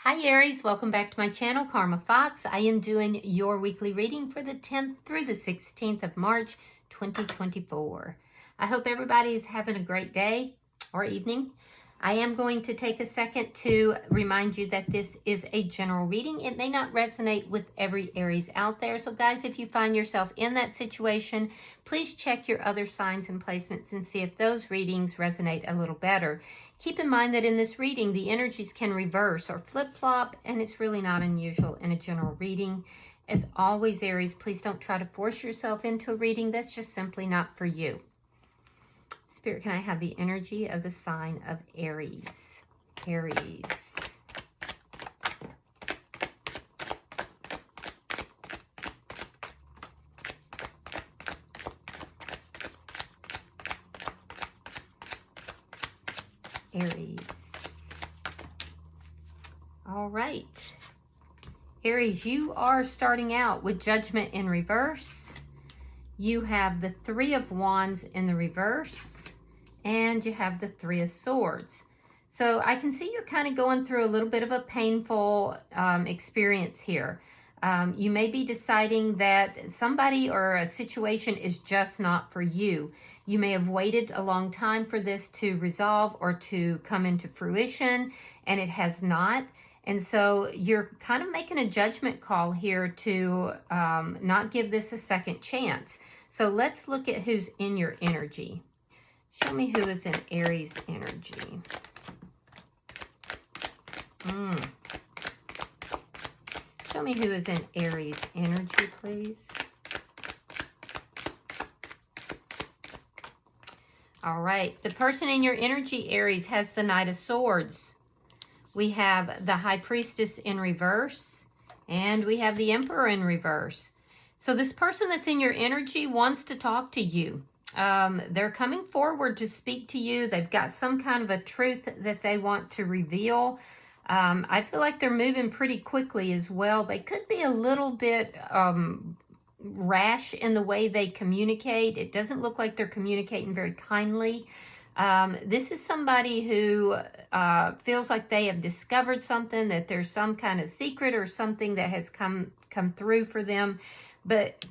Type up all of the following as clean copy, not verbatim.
Hi Aries, welcome back to my channel, Karma Fox. I am doing your weekly reading for the 10th through the 16th of March, 2024. I hope everybody is having a great day or evening. I am going to take a second to remind you that this is a general reading. It may not resonate with every Aries out there. So guys, if you find yourself in that situation, please check your other signs and placements and see if those readings resonate a little better. Keep in mind that in this reading, the energies can reverse or flip-flop, and it's really not unusual in a general reading. As always, Aries, please don't try to force yourself into a reading that's just simply not for you. Spirit, can I have the energy of the sign of Aries? Aries. Aries. All right. Aries, you are starting out with Judgment in reverse. You have the Three of Wands in the reverse. And you have the Three of Swords. So I can see you're kind of going through a little bit of a painful experience here. You may be deciding that somebody or a situation is just not for you. You may have waited a long time for this to resolve or to come into fruition, and it has not. And so you're kind of making a judgment call here to not give this a second chance. So let's look at who's in your energy. Show me who is in Aries energy. Show me who is in Aries energy, please. All right. The person in your energy, Aries, has the Knight of Swords. We have the High Priestess in reverse. And we have the Emperor in reverse. So this person that's in your energy wants to talk to you. They're coming forward to speak to you. They've got some kind of a truth that they want to reveal. I feel like they're moving pretty quickly as well. They could be a little bit rash in the way they communicate. It doesn't look like they're communicating very kindly. This is somebody who feels like they have discovered something, that there's some kind of secret or something that has come through for them. But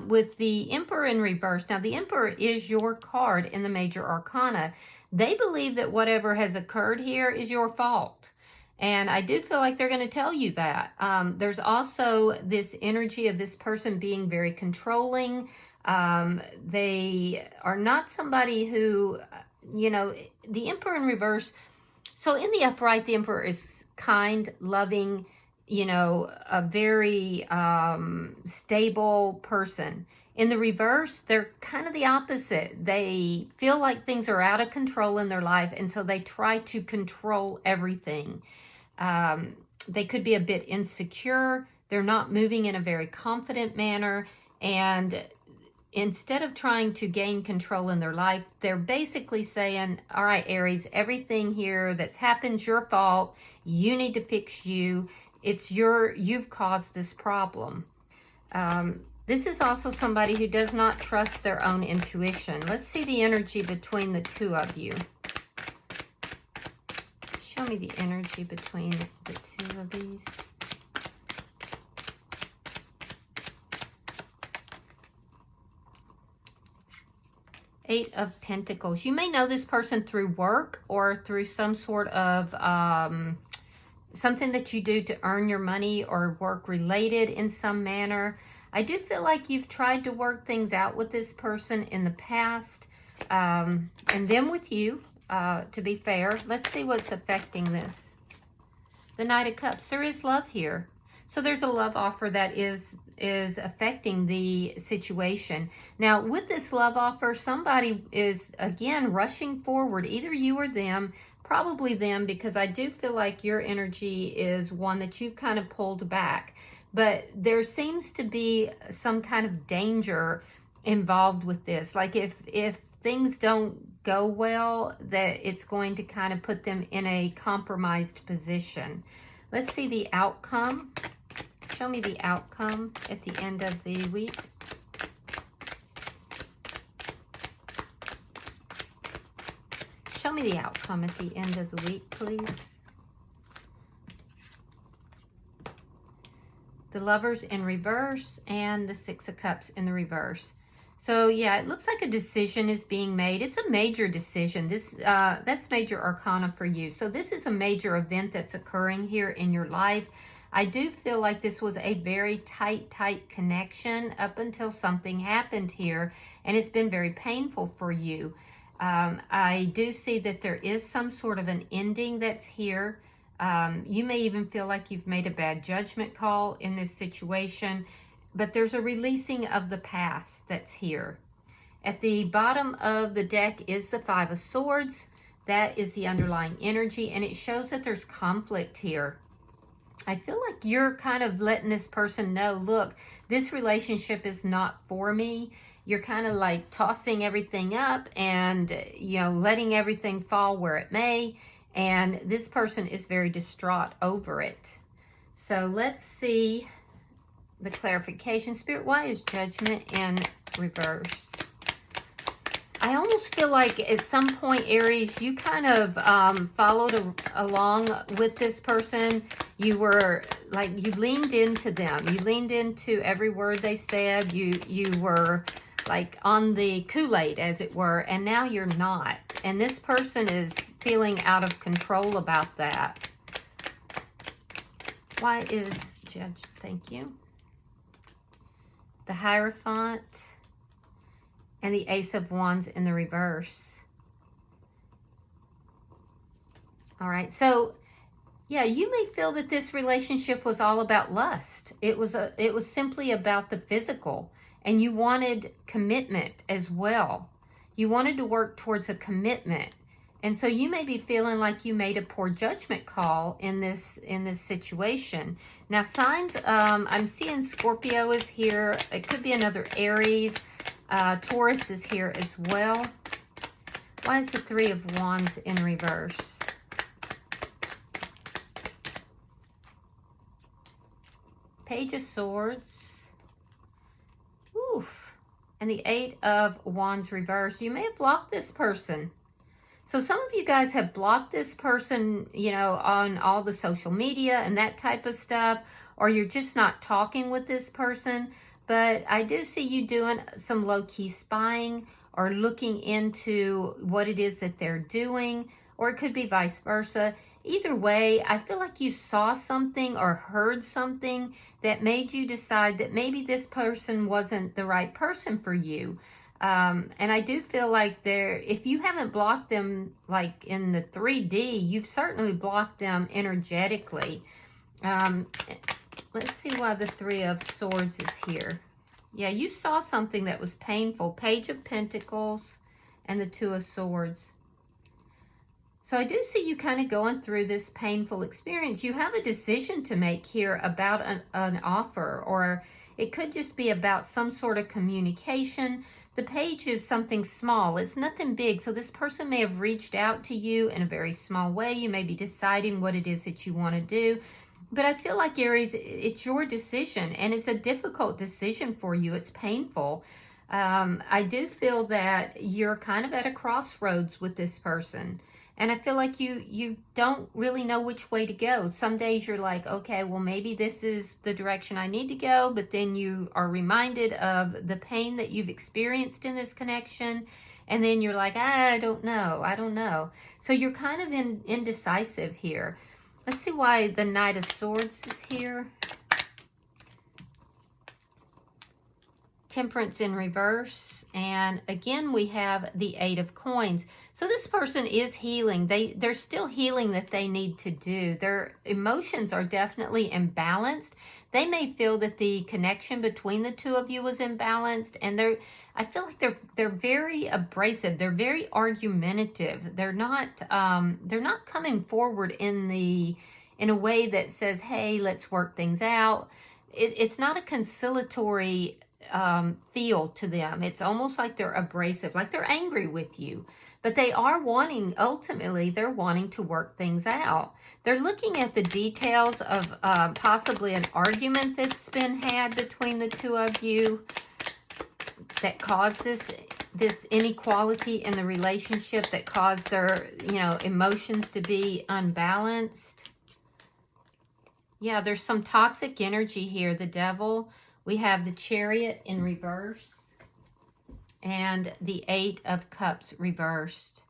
with the Emperor in reverse, now the Emperor is your card in the Major Arcana. They believe that whatever has occurred here is your fault. And I do feel like they're going to tell you that. There's also this energy of this person being very controlling. They are not somebody who, you know, the Emperor in reverse. So in the upright, the Emperor is kind, loving, you know, a very stable person. In the reverse, they're kind of the opposite. They feel like things are out of control in their life, and so they try to control everything. They could be a bit insecure. They're not moving in a very confident manner, and instead of trying to gain control in their life, they're basically saying, all right, Aries, everything here that's happened's your fault. You need to fix you. You've caused this problem. This is also somebody who does not trust their own intuition. Let's see the energy between the two of you. Show me the energy between the two of these. Eight of Pentacles. You may know this person through work or through some sort of something that you do to earn your money or work related in some manner. I do feel like you've tried to work things out with this person in the past, and them with you, to be fair. Let's see what's affecting this. The Knight of Cups. There is love here. So there's a love offer that is affecting the situation. Now, with this love offer, somebody is, again, rushing forward, either you or them. Probably them, because I do feel like your energy is one that you've kind of pulled back. But there seems to be some kind of danger involved with this. Like if things don't go well, that it's going to kind of put them in a compromised position. Let's see the outcome. Show me the outcome at the end of the week. Show me the outcome at the end of the week, please. the Lovers in reverse, and the Six of Cups in the reverse. So yeah, it looks like a decision is being made. It's a major decision. That's major arcana for you. So this is a major event that's occurring here in your life. I do feel like this was a very tight connection up until something happened here, and it's been very painful for you. I do see that there is some sort of an ending that's here. You may even feel like you've made a bad judgment call in this situation, but there's a releasing of the past that's here. At the bottom of the deck is the Five of Swords. That is the underlying energy, and it shows that there's conflict here. I feel like you're kind of letting this person know, look, this relationship is not for me. You're kind of like tossing everything up and, you know, letting everything fall where it may. And this person is very distraught over it. So let's see the clarification. Spirit, why is Judgment in reverse? I almost feel like at some point, Aries, you kind of followed along with this person. You were like, you leaned into them. You leaned into every word they said. You were like on the Kool-Aid, as it were, and now you're not. And this person is feeling out of control about that. Why is Judge? Thank you. The Hierophant and the Ace of Wands in the reverse. All right, so yeah, you may feel that this relationship was all about lust. It was simply about the physical, and you wanted commitment as well. You wanted to work towards a commitment. And so you may be feeling like you made a poor judgment call in this situation. Now, signs, I'm seeing Scorpio is here. It could be another Aries. Taurus is here as well. Why is the Three of Wands in reverse? Page of Swords. Oof. And the Eight of Wands reverse. You may have blocked this person. So some of you guys have blocked this person, you know, on all the social media and that type of stuff, or you're just not talking with this person. But I do see you doing some low-key spying or looking into what it is that they're doing, or it could be vice versa. Either way, I feel like you saw something or heard something that made you decide that maybe this person wasn't the right person for you. And I do feel like if you haven't blocked them like in the 3D, you've certainly blocked them energetically. Let's see why the Three of Swords is here. Yeah, you saw something that was painful. Page of Pentacles and the Two of Swords. So I do see you kind of going through this painful experience. You have a decision to make here about an offer, or it could just be about some sort of communication. The page is something small. It's nothing big. So this person may have reached out to you in a very small way. You may be deciding what it is that you want to do. But I feel like, Aries, it's your decision, and it's a difficult decision for you. It's painful. I do feel that you're kind of at a crossroads with this person. And I feel like you don't really know which way to go. Some days you're like, okay, well, maybe this is the direction I need to go. But then you are reminded of the pain that you've experienced in this connection. And then you're like, I don't know. So you're kind of indecisive here. Let's see why the Knight of Swords is here. Temperance in reverse. And again, we have the Eight of Coins. So this person is healing. They're still healing that they need to do. Their emotions are definitely imbalanced. They may feel that the connection between the two of you was imbalanced, and I feel like they're very abrasive. They're very argumentative. They're not coming forward in a way that says, hey, let's work things out. It's not a conciliatory feel to them. It's almost like they're abrasive, like they're angry with you. But they are ultimately, they're wanting to work things out. They're looking at the details of possibly an argument that's been had between the two of you that caused this inequality in the relationship, that caused their, emotions to be unbalanced. Yeah, there's some toxic energy here. The Devil. We have the Chariot in reverse. And the 8 of Cups reversed.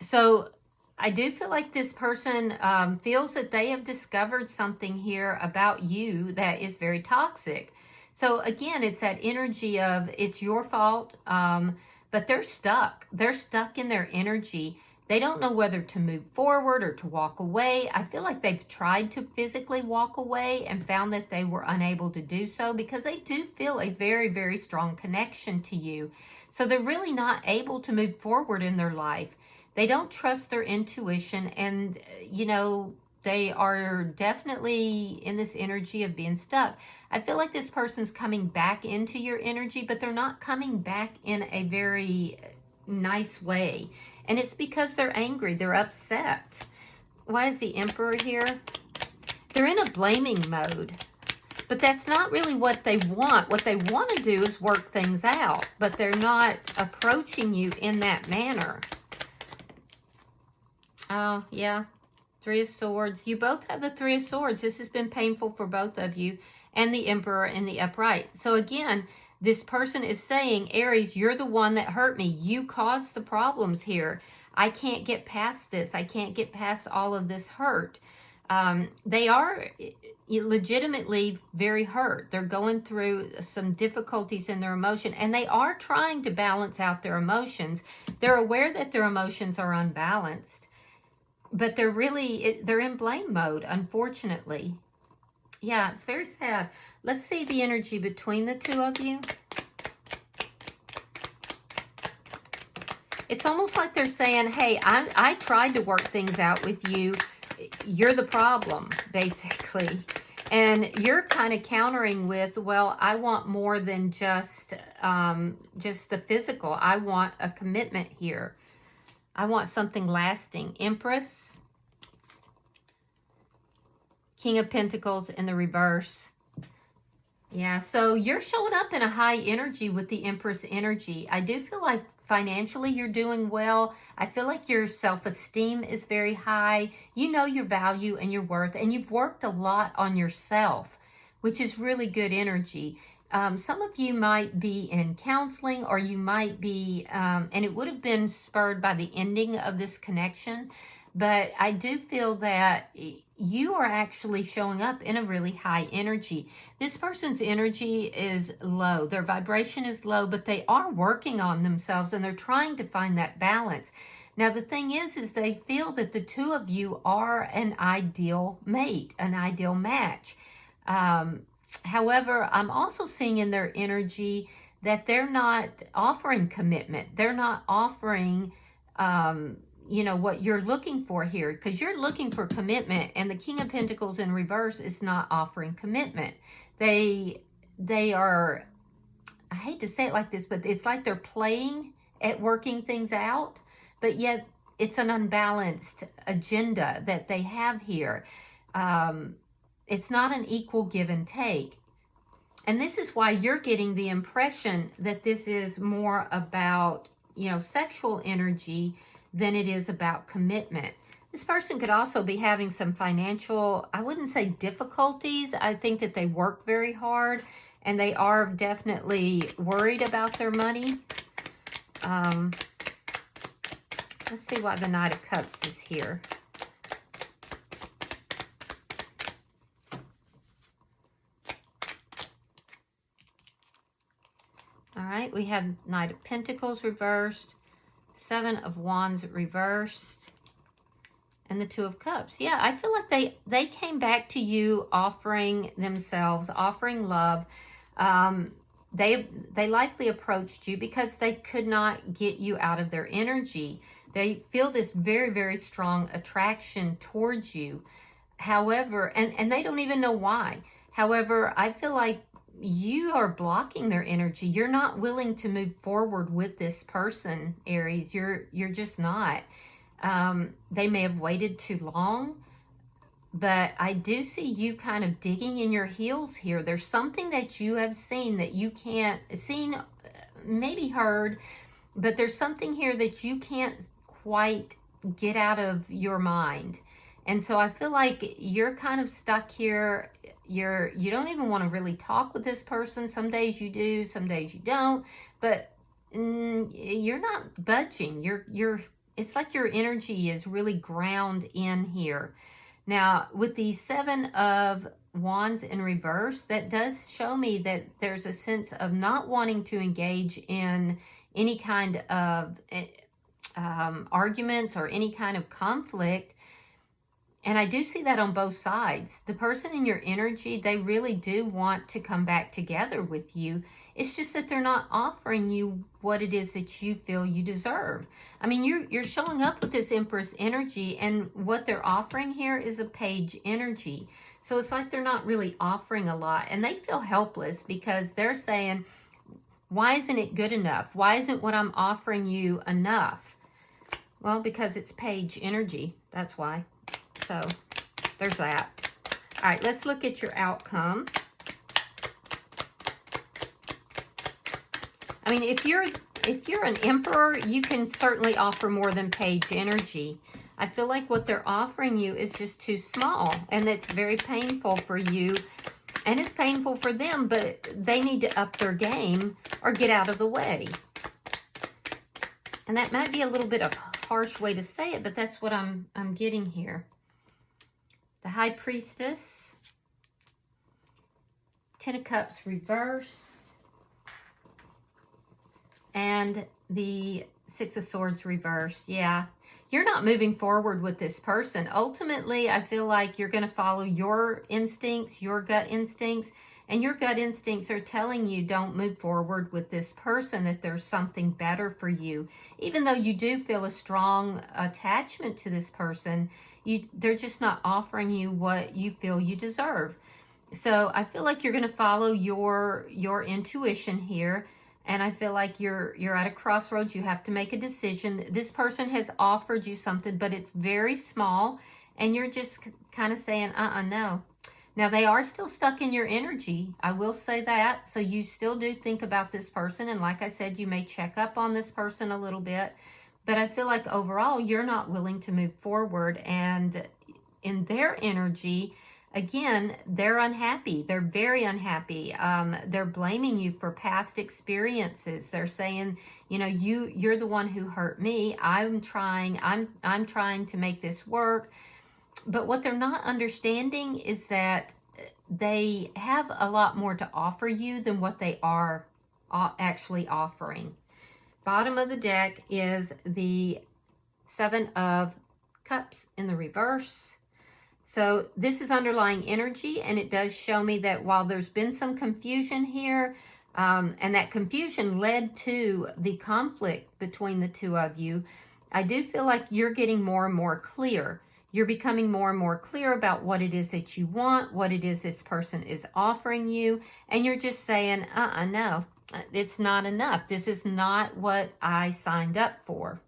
So I do feel like this person feels that they have discovered something here about you that is very toxic. So again, it's that energy of it's your fault, but they're stuck. They're stuck in their energy. They don't know whether to move forward or to walk away. I feel like they've tried to physically walk away and found that they were unable to do so because they do feel a very, very strong connection to you. So they're really not able to move forward in their life. They don't trust their intuition, and, you know, they are definitely in this energy of being stuck. I feel like this person's coming back into your energy, but they're not coming back in a very nice way. And it's because they're angry. They're upset. Why is the Emperor here? They're in a blaming mode. But that's not really what they want. What they want to do is work things out. But they're not approaching you in that manner. Oh, yeah. 3 of Swords. You both have the 3 of Swords. This has been painful for both of you. And the Emperor in the upright. So again, this person is saying, Aries, you're the one that hurt me. You caused the problems here. I can't get past this. I can't get past all of this hurt. They are legitimately very hurt. They're going through some difficulties in their emotion, and they are trying to balance out their emotions. They're aware that their emotions are unbalanced, but they're in blame mode, unfortunately. Yeah, it's very sad. Let's see the energy between the two of you. It's almost like they're saying, hey, I tried to work things out with you. You're the problem, basically. And you're kind of countering with, well, I want more than just the physical. I want a commitment here. I want something lasting. Empress. King of Pentacles in the reverse. Yeah, so you're showing up in a high energy with the Empress energy. I do feel like financially you're doing well. I feel like your self-esteem is very high. You know your value and your worth, and you've worked a lot on yourself, which is really good energy. Some of you might be in counseling, or you might be, and it would have been spurred by the ending of this connection, but I do feel that you are actually showing up in a really high energy. This person's energy is low. Their vibration is low, but they are working on themselves and they're trying to find that balance. Now, the thing is they feel that the two of you are an ideal mate, an ideal match. However, I'm also seeing in their energy that they're not offering commitment. They're not offering you know, what you're looking for here, because you're looking for commitment, and the King of Pentacles in reverse is not offering commitment. They are, I hate to say it like this, but it's like they're playing at working things out, but yet it's an unbalanced agenda that they have here. It's not an equal give and take. And this is why you're getting the impression that this is more about, you know, sexual energy than it is about commitment. This person could also be having some financial, I wouldn't say difficulties. I think that they work very hard and they are definitely worried about their money. Let's see why the Knight of Cups is here. All right, we have Knight of Pentacles reversed, 7 of Wands reversed, and the 2 of Cups. Yeah, I feel like they came back to you offering themselves, offering love. They likely approached you because they could not get you out of their energy. They feel this very, very strong attraction towards you. However, and they don't even know why. However, I feel like you are blocking their energy. You're not willing to move forward with this person, Aries. You're just not. They may have waited too long, but I do see you kind of digging in your heels here. There's something that you have seen that you can't, seen, maybe heard, but there's something here that you can't quite get out of your mind. And so I feel like you're kind of stuck here. You don't even want to really talk with this person. Some days you do, some days you don't, but you're not budging. It's like your energy is really ground in here. Now, with the Seven of Wands in reverse, that does show me that there's a sense of not wanting to engage in any kind of arguments or any kind of conflict. And I do see that on both sides. The person in your energy, they really do want to come back together with you. It's just that they're not offering you what it is that you feel you deserve. I mean, you're showing up with this Empress energy, and what they're offering here is a Page energy. So it's like they're not really offering a lot, and they feel helpless because they're saying, why isn't it good enough? Why isn't what I'm offering you enough? Well, because it's Page energy. That's why. So there's that. All right, let's look at your outcome. I mean, if you're an Emperor, you can certainly offer more than Page energy. I feel like what they're offering you is just too small, and it's very painful for you, and it's painful for them, but they need to up their game or get out of the way. And that might be a little bit of a harsh way to say it, but that's what I'm getting here. The High Priestess, Ten of Cups reversed, and the Six of Swords reversed. Yeah, you're not moving forward with this person. Ultimately, I feel like you're going to follow your instincts, your gut instincts, and your gut instincts are telling you don't move forward with this person, that there's something better for you. Even though you do feel a strong attachment to this person, they're just not offering you what you feel you deserve. So I feel like you're going to follow your intuition here. And I feel like you're at a crossroads. You have to make a decision. This person has offered you something, but it's very small. And you're just kind of saying, no. Now, they are still stuck in your energy. I will say that. So you still do think about this person. And like I said, you may check up on this person a little bit. But I feel like overall, you're not willing to move forward. And in their energy, again, they're unhappy. They're very unhappy. They're blaming you for past experiences. They're saying, you know, you're the one who hurt me. I'm trying to make this work. But what they're not understanding is that they have a lot more to offer you than what they are actually offering. Bottom of the deck is the Seven of Cups in the reverse. So this is underlying energy, and it does show me that while there's been some confusion here, and that confusion led to the conflict between the two of you, I do feel like you're getting more and more clear. You're becoming more and more clear about what it is that you want, what it is this person is offering you, and you're just saying, no, it's not enough. This is not what I signed up for.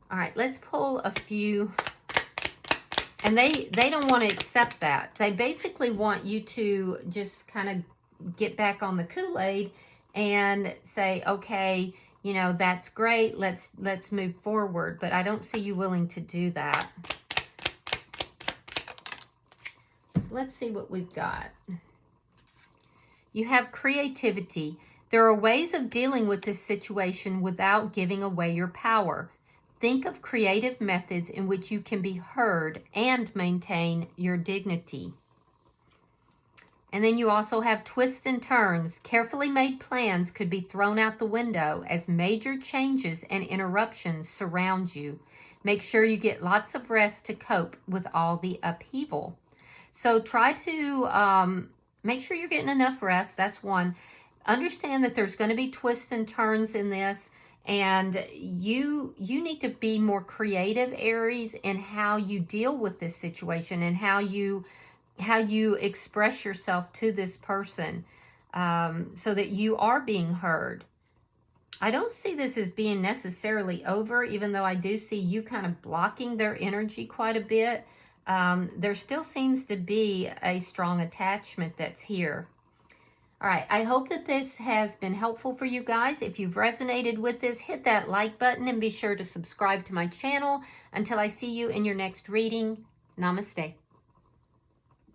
All right, let's pull a few. And they don't want to accept that. They basically want you to just kind of get back on the Kool-Aid and say, okay, you know, that's great. Let's move forward. But I don't see you willing to do that. So let's see what we've got. You have creativity. There are ways of dealing with this situation without giving away your power. Think of creative methods in which you can be heard and maintain your dignity. And then you also have twists and turns. Carefully made plans could be thrown out the window as major changes and interruptions surround you. Make sure you get lots of rest to cope with all the upheaval. So try to make sure you're getting enough rest. That's one. Understand that there's going to be twists and turns in this. And you need to be more creative, Aries, in how you deal with this situation and how you express yourself to this person, so that you are being heard. I don't see this as being necessarily over, even though I do see you kind of blocking their energy quite a bit. There still seems to be a strong attachment that's here. All right, I hope that this has been helpful for you guys. If you've resonated with this, hit that like button and be sure to subscribe to my channel. Until I see you in your next reading, Namaste.